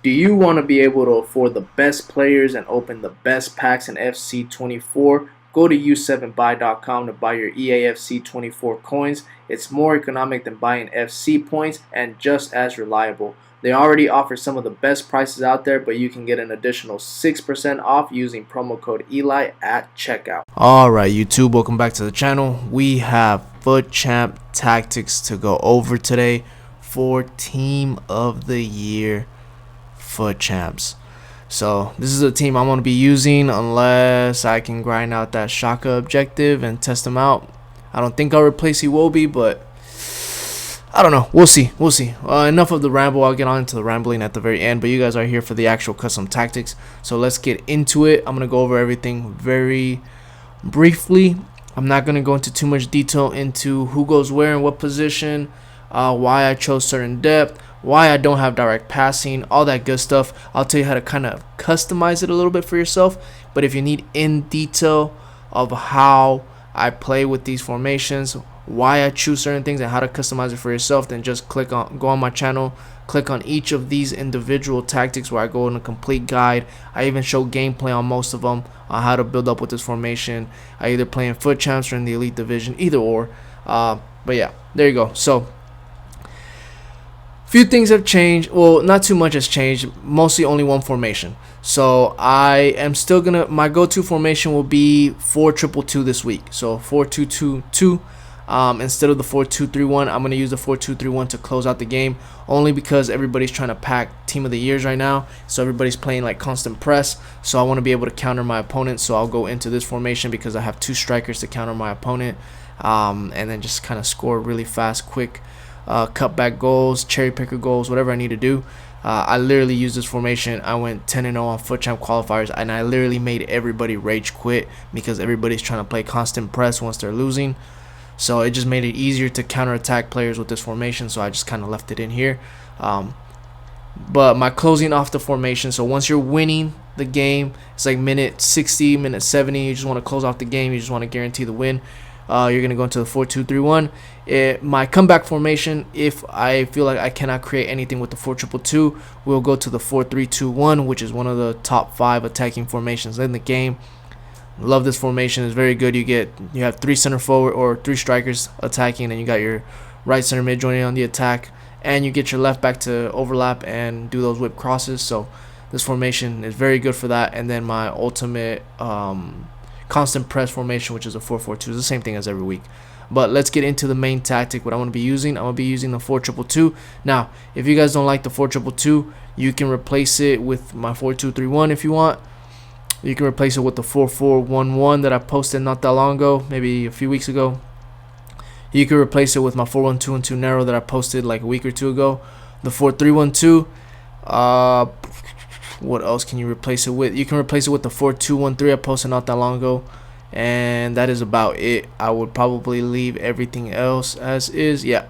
Do you want to be able to afford the best players and open the best packs in FC24? Go to u7buy.com to buy your EAFC24 coins. It's more economic than buying FC points and just as reliable. They already offer some of the best prices out there, but you can get an additional 6% off using promo code Eli at checkout. Alright YouTube, welcome back to the channel. We have FUT Champ tactics to go over today for Team of the Year FUT Champs. So this is a team I'm going to be using unless I can grind out that Shaka objective and test him out. I don't think I'll replace Iwobi, but I don't know. We'll see. Enough of the ramble. I'll get on to the rambling at the very end, but you guys are here for the actual custom tactics. So let's get into it. I'm going to go over everything very briefly. I'm not going to go into too much detail into who goes where and what position, why I chose certain depth, why I don't have direct passing, all that good stuff. I'll tell you how to kind of customize it a little bit for yourself. But if you need in detail of how I play with these formations, why I choose certain things, and how to customize it for yourself, then just go on my channel, click on each of these individual tactics where I go in a complete guide. I even show gameplay on most of them on how to build up with this formation. I either play in FUT Champs or in the Elite Division, either or. But yeah, there you go. So few things have changed. Well, not too much has changed, mostly only one formation. So I am still gonna, my go-to formation will be 4-2-2 this week. So 4-2-2-2 instead of the 4-2-3-1. I'm gonna use the 4-2-3-1 to close out the game, only because everybody's trying to pack Team of the Years right now. So everybody's playing like constant press, so I want to be able to counter my opponent. So I'll go into this formation because I have two strikers to counter my opponent, and then just kind of score really fast, quick cutback goals, cherry picker goals, whatever I need to do. I literally used this formation. I went 10-0 on FUT Champ qualifiers, and I literally made everybody rage quit because everybody's trying to play constant press once they're losing. So it just made it easier to counterattack players with this formation, so I just kind of left it in here. But my closing off the formation, so once you're winning the game, it's like minute 60, minute 70, you just want to close off the game, you just want to guarantee the win. You're going to go into the 4-2-3-1. My comeback formation, if I feel like I cannot create anything with the 4-2-2, we'll go to the 4-3-2-1, which is one of the top 5 attacking formations in the game. Love this formation. It's very good. You have 3 center forward or 3 strikers attacking, and you got your right center mid joining on the attack, and you get your left back to overlap and do those whip crosses. So this formation is very good for that. And then my ultimate constant press formation, which is a 4-4-2, is the same thing as every week. But let's get into the main tactic. What I'm going to be using, I'm going to be using the 4-2-2. Now, if you guys don't like the 4-2-2, you can replace it with my 4-2-3-1 if you want. You can replace it with the 4-4-1-1 that I posted not that long ago, maybe a few weeks ago. You can replace it with my 4-1-2-2 narrow that I posted like a week or two ago. The 4-3-1-2. What else can you replace it with? You can replace it with the 4-2-1-3 I posted not that long ago. And that is about it. I would probably leave everything else as is. Yeah.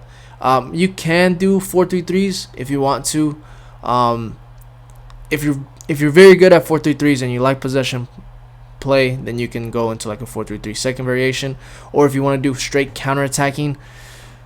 You can do 4-3-3s if you want to. If you're very good at 4-3-3s and you like possession play, then you can go into like a 4-3-3 second variation. Or if you want to do straight counterattacking,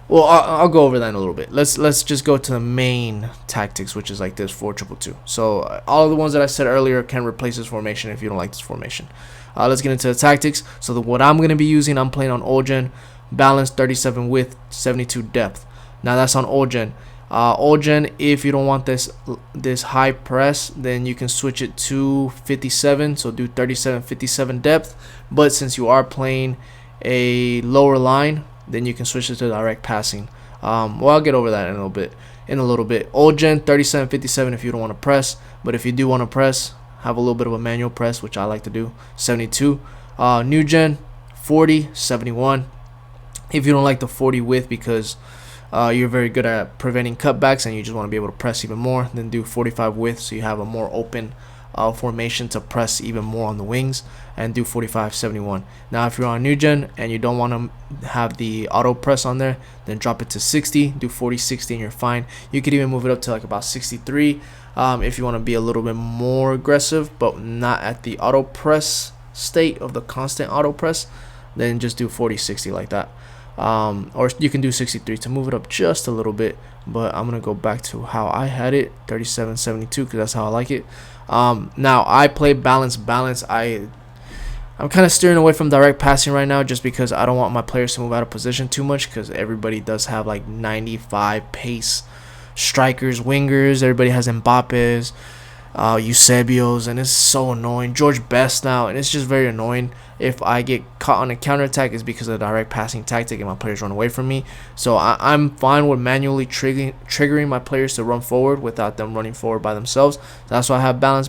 well, I'll go over that in a little bit. Let's just go to the main tactics, which is like this 4-2-2. So all of the ones that I said earlier can replace this formation if you don't like this formation. Let's get into the tactics. So what I'm going to be using, I'm playing on old gen, balance 37 width, 72 depth. Now that's on old gen. Old gen, if you don't want this high press, then you can switch it to 57, so do 37 57 depth. But since you are playing a lower line, then you can switch it to direct passing. Well, I'll get over that in a little bit. Old gen 37 57 if you don't want to press, but if you do want to press, have a little bit of a manual press, which I like to do, 72. New gen 40 71 if you don't like the 40 width because you're very good at preventing cutbacks and you just want to be able to press even more, then do 45 width so you have a more open formation to press even more on the wings, and do 45-71. Now if you're on new gen and you don't want to have the auto press on there, then drop it to 60, do 40-60 and you're fine. You could even move it up to like about 63 if you want to be a little bit more aggressive but not at the auto press state of the constant auto press, then just do 40-60 like that. or you can do 63 to move it up just a little bit. But I'm gonna go back to how I had it, 37-72, because that's how I like it. Now I play balance. I'm kind of steering away from direct passing right now, just because I don't want my players to move out of position too much, because everybody does have like 95 pace strikers, wingers. Everybody has Mbappe's, Eusebios, and it's so annoying. George Best now, and it's just very annoying. If I get caught on a counterattack, it's because of the direct passing tactic and my players run away from me. So I'm fine with manually triggering my players to run forward without them running forward by themselves. That's why I have balance.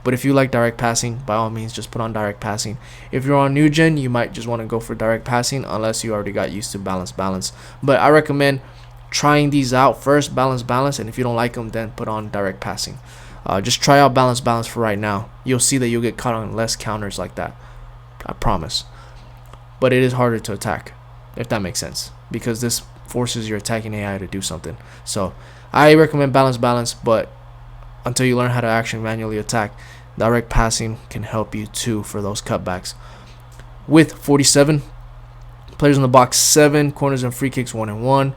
But if you like direct passing, by all means, just put on direct passing. If you're on new gen, you might just want to go for direct passing unless you already got used to balance. But I recommend trying these out first, balance, and if you don't like them, then put on direct passing. Just try out balance for right now. You'll see that you'll get caught on less counters like that. I promise. But it is harder to attack, if that makes sense, because this forces your attacking AI to do something. So I recommend balance, but until you learn how to actually manually attack, direct passing can help you too for those cutbacks. With 47 players in the box, 7 corners and free kicks, 1 and 1.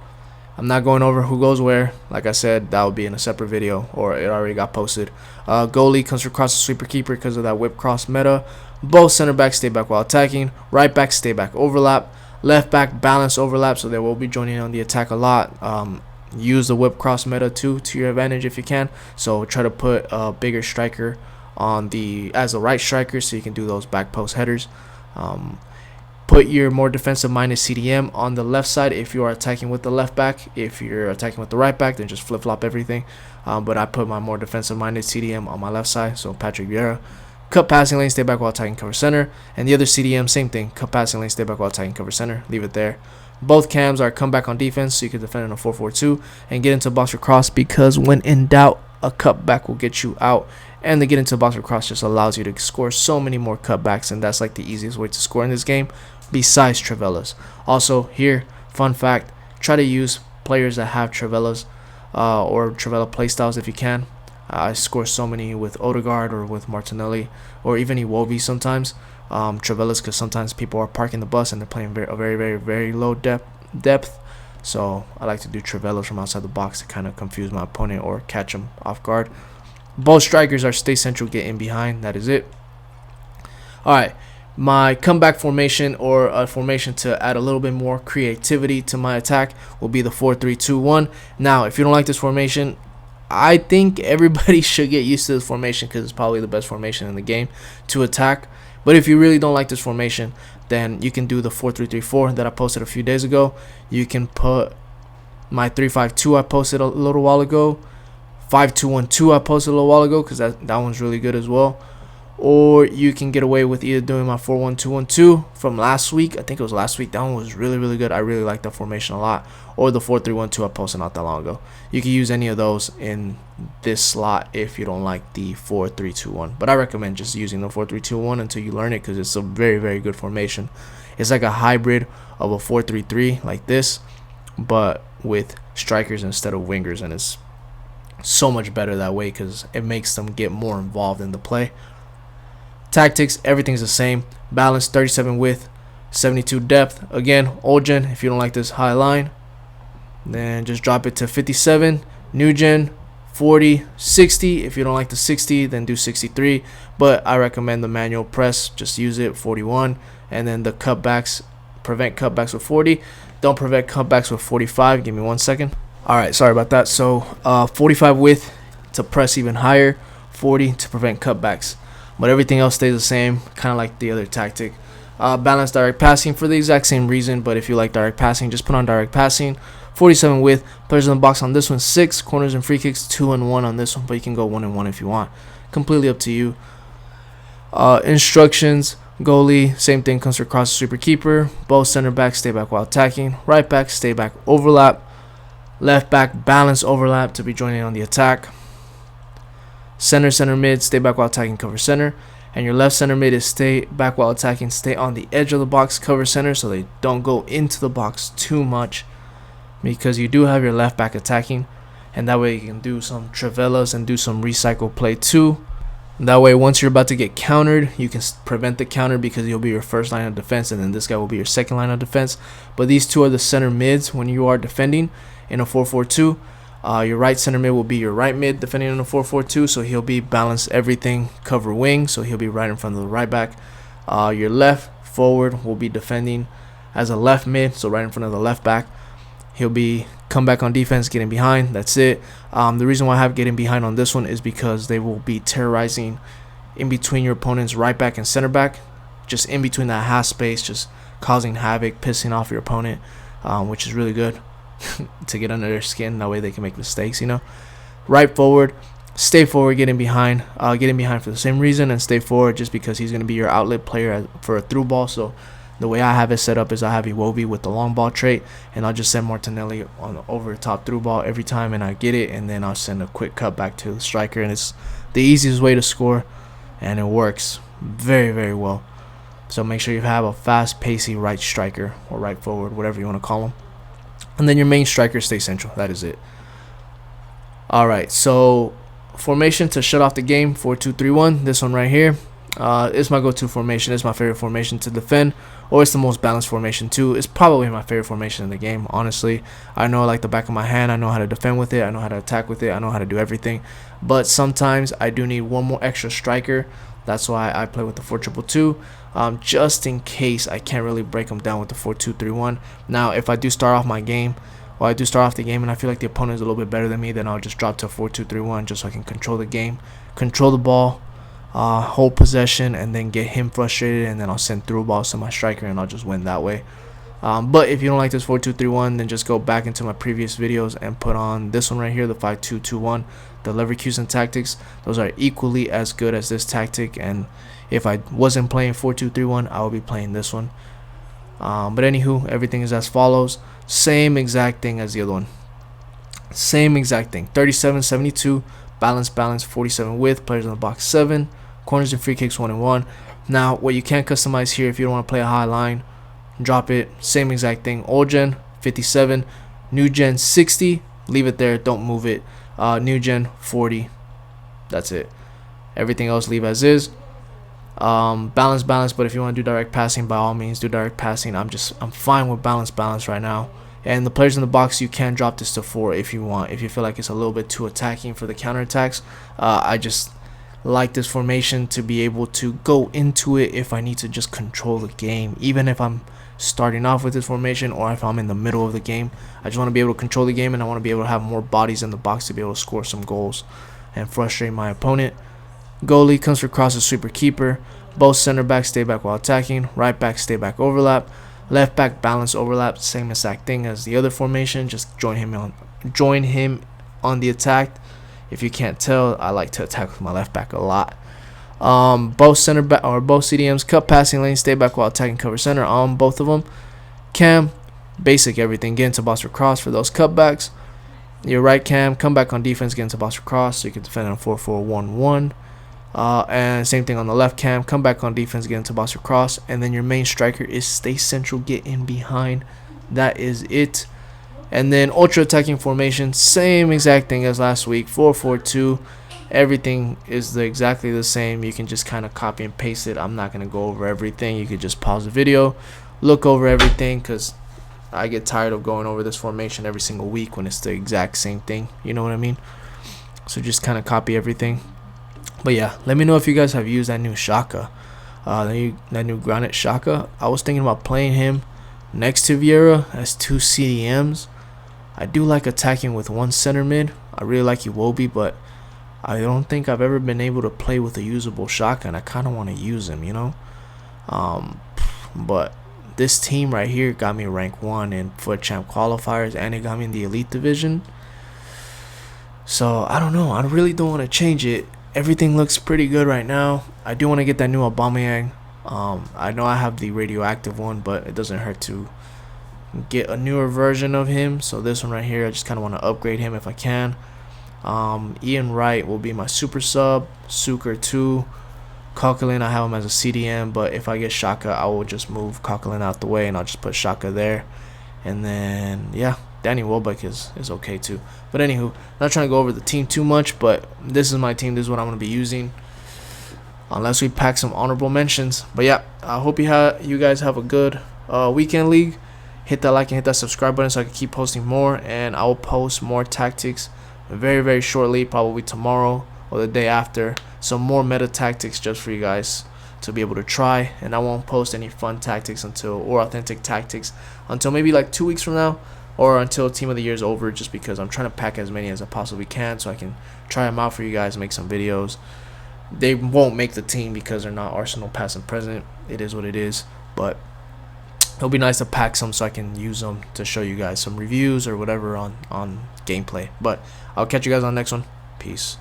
I'm not going over who goes where. Like I said, that will be in a separate video, or it already got posted. Goalie comes across the sweeper keeper because of that whip cross meta. Both center backs stay back while attacking. Right back stay back overlap. Left back balance overlap, so they will be joining on the attack a lot. Use the whip cross meta too to your advantage if you can. So try to put a bigger striker on as a right striker, so you can do those back post headers. Put your more defensive minded CDM on the left side if you are attacking with the left back. If you're attacking with the right back, then just flip flop everything. But I put my more defensive minded CDM on my left side, so Patrick Vieira. Cut passing lane, stay back while attacking, cover center. And the other CDM, same thing. Cut passing lane, stay back while attacking, cover center. Leave it there. Both cams are come back on defense, so you can defend in a 4-4-2 and get into box or cross, because when in doubt, a cutback will get you out. And the get into box or cross just allows you to score so many more cutbacks, and that's like the easiest way to score in this game, besides Trivelas. Also, here, fun fact, try to use players that have Trivelas or Trivela playstyles if you can. I score so many with Odegaard or with Martinelli, or even Iwobi sometimes. Trivelas, because sometimes people are parking the bus and they're playing a very low depth. So I like to do Trivelas from outside the box to kind of confuse my opponent or catch them off guard. Both strikers are stay central, get in behind. That is it. Alright, my comeback formation, or a formation to add a little bit more creativity to my attack, will be the 4-3-2-1. Now, if you don't like this formation, I think everybody should get used to this formation, because it's probably the best formation in the game to attack. But if you really don't like this formation, then you can do the 4-3-3-4 that I posted a few days ago. You can put my 3-5-2 I posted a little while ago. 5-2-1-2 I posted a little while ago, because that one's really good as well. Or you can get away with either doing my 4-1-2-1-2 from last week. I think it was last week. That one was really good. I really like that formation a lot. Or the 4-3-1-2 I posted not that long ago. You can use any of those in this slot if you don't like the 4-3-2-1. But I recommend just using the 4-3-2-1 until you learn it, because it's a very good formation. It's like a hybrid of a 4-3-3 like this, but with strikers instead of wingers, and it's so much better that way because it makes them get more involved in the play. Tactics, everything's the same. Balance, 37 width, 72 depth. Again, old gen, if you don't like this high line, then just drop it to 57. New gen, 40, 60. If you don't like the 60, then do 63. But I recommend the manual press. Just use it, 41. And then the cutbacks, prevent cutbacks with 40. Don't prevent cutbacks with 45. Give me 1 second. All right, sorry about that. So 45 width to press even higher, 40 to prevent cutbacks. But everything else stays the same, kind of like the other tactic. Balance direct passing for the exact same reason, but if you like direct passing, just put on direct passing. 47 width, players in the box on this one, 6 corners and free kicks, 2 and 1 on this one, but you can go 1 and 1 if you want. Completely up to you. Instructions, goalie, same thing, comes across the sweeper keeper. Both center backs stay back while attacking. Right back stay back overlap. Left back balance overlap to be joining on the attack. Center mid, stay back while attacking, cover center. And your left center mid is stay back while attacking, stay on the edge of the box, cover center, so they don't go into the box too much, because you do have your left back attacking, and that way you can do some Trivelas and do some recycle play too. That way, once you're about to get countered, you can prevent the counter because you'll be your first line of defense, and then this guy will be your second line of defense. But these two are the center mids when you are defending in a 4-4-2. Your right center mid will be your right mid defending in a 4-4-2, so he'll be balance everything, cover wing, so he'll be right in front of the right back. Your left forward will be defending as a left mid, so right in front of the left back. He'll be come back on defense, getting behind. That's it. The reason why I have getting behind on this one is because they will be terrorizing in between your opponent's right back and center back, just in between that half space, just causing havoc, pissing off your opponent, which is really good to get under their skin. That way they can make mistakes, you know. Right forward, stay forward, getting behind for the same reason, and stay forward just because he's going to be your outlet player for a through ball. So the way I have it set up is I have Iwobi with the long ball trait, and I'll just send Martinelli on over the top through ball every time, and I get it, and then I'll send a quick cut back to the striker, and it's the easiest way to score, and it works very, very well. So make sure you have a fast, pacey right striker or right forward, whatever you want to call him, and then your main striker stays central. That is it. All right, so formation to shut off the game: 4-2-3-1. This one right here. It's my go-to formation. It's my favorite formation to defend, or it's the most balanced formation too. It's probably my favorite formation in the game, honestly. I know it like the back of my hand. I know how to defend with it. I know how to attack with it. I know how to do everything. But sometimes I do need one more extra striker. That's why I play with the 4-2-2, just in case I can't really break them down with the 4-2-3-1. Now, if I do start off my game, or I do start off the game and I feel like the opponent is a little bit better than me, then I'll just drop to a 4-2-3-1 just so I can control the game, control the ball, hold possession, and then get him frustrated, and then I'll send through balls to my striker and I'll just win that way. But if you don't like this 4-2-3-1, then just go back into my previous videos and put on this one right here, the 5-2-2-1, the Leverkusen tactics. Those are equally as good as this tactic, and if I wasn't playing 4-2-3-1, I would be playing this one. But anywho, everything is as follows. Same exact thing as the other one. Same exact thing. 37-72, balance, 47 width, players in the box 7, corners and free kicks 1 and 1. Now, what you can't customize here, if you don't want to play a high line, drop it. Same exact thing. Old gen 57, new gen 60. Leave it there. Don't move it. New gen 40. That's it. Everything else leave as is. Balance, but if you want to do direct passing, by all means do direct passing. I'm fine with balance right now. And the players in the box, you can drop this to 4 if you want. If you feel like it's a little bit too attacking for the counterattacks, I just like this formation to be able to go into it if I need to just control the game. Even if I'm starting off with this formation or if I'm in the middle of the game, I just want to be able to control the game, and I want to be able to have more bodies in the box to be able to score some goals and frustrate my opponent. Goalie comes for crosses, sweeper, keeper. Both center backs stay back while attacking. Right back stay back overlap. Left back balance overlap. Same exact thing as the other formation. Just join him on the attack. If you can't tell, I like to attack with my left back a lot. Both center back or both CDMs cut passing lane, stay back while attacking, cover center on both of them. Cam, basic everything. Get into box for cross for those cutbacks. Your right cam, come back on defense, get into box for cross so you can defend on 4-4-1-1. And same thing on the left cam, come back on defense, get into box for cross, and then your main striker is stay central, get in behind. That is it. And then ultra attacking formation, same exact thing as last week, 4-4-2. Everything is exactly the same. You can just kind of copy and paste it. I'm not going to go over everything. You could just pause the video, look over everything, because I get tired of going over this formation every single week when it's the exact same thing. You know what I mean? So just kind of copy everything. But yeah, let me know if you guys have used that new Shaka, that new Granite Shaka. I was thinking about playing him next to Vieira as 2 CDMs. I do like attacking with 1 center mid. I really like Iwobi, but I don't think I've ever been able to play with a usable Shaka, and I kind of want to use him, you know. But this team right here got me rank 1 in FUT Champ qualifiers, and it got me in the Elite Division. So I don't know. I really don't want to change it. Everything looks pretty good right now. I do want to get that new Aubameyang. I know I have the radioactive one, but it doesn't hurt to get a newer version of him. So this one right here, I just kind of want to upgrade him if I can. Ian Wright will be my super sub. Suker 2. Coquelin, I have him as a CDM, but if I get Shaka, I will just move Coquelin out the way and I'll just put Shaka there. And then, yeah, Danny Welbeck is okay too. But anywho, not trying to go over the team too much, but this is my team. This is what I'm going to be using. unless we pack some honorable mentions. But yeah, I hope you guys have a good weekend league. Hit that like and hit that subscribe button so I can keep posting more, and I will post more tactics very, very shortly, probably tomorrow or the day after. Some more meta tactics just for you guys to be able to try, and I won't post any fun tactics or authentic tactics until maybe like 2 weeks from now, or until Team of the Year is over, just because I'm trying to pack as many as I possibly can so I can try them out for you guys, make some videos. They won't make the team because they're not Arsenal past and present. It is what it is, but it'll be nice to pack some so I can use them to show you guys some reviews or whatever on gameplay. But I'll catch you guys on the next one. Peace.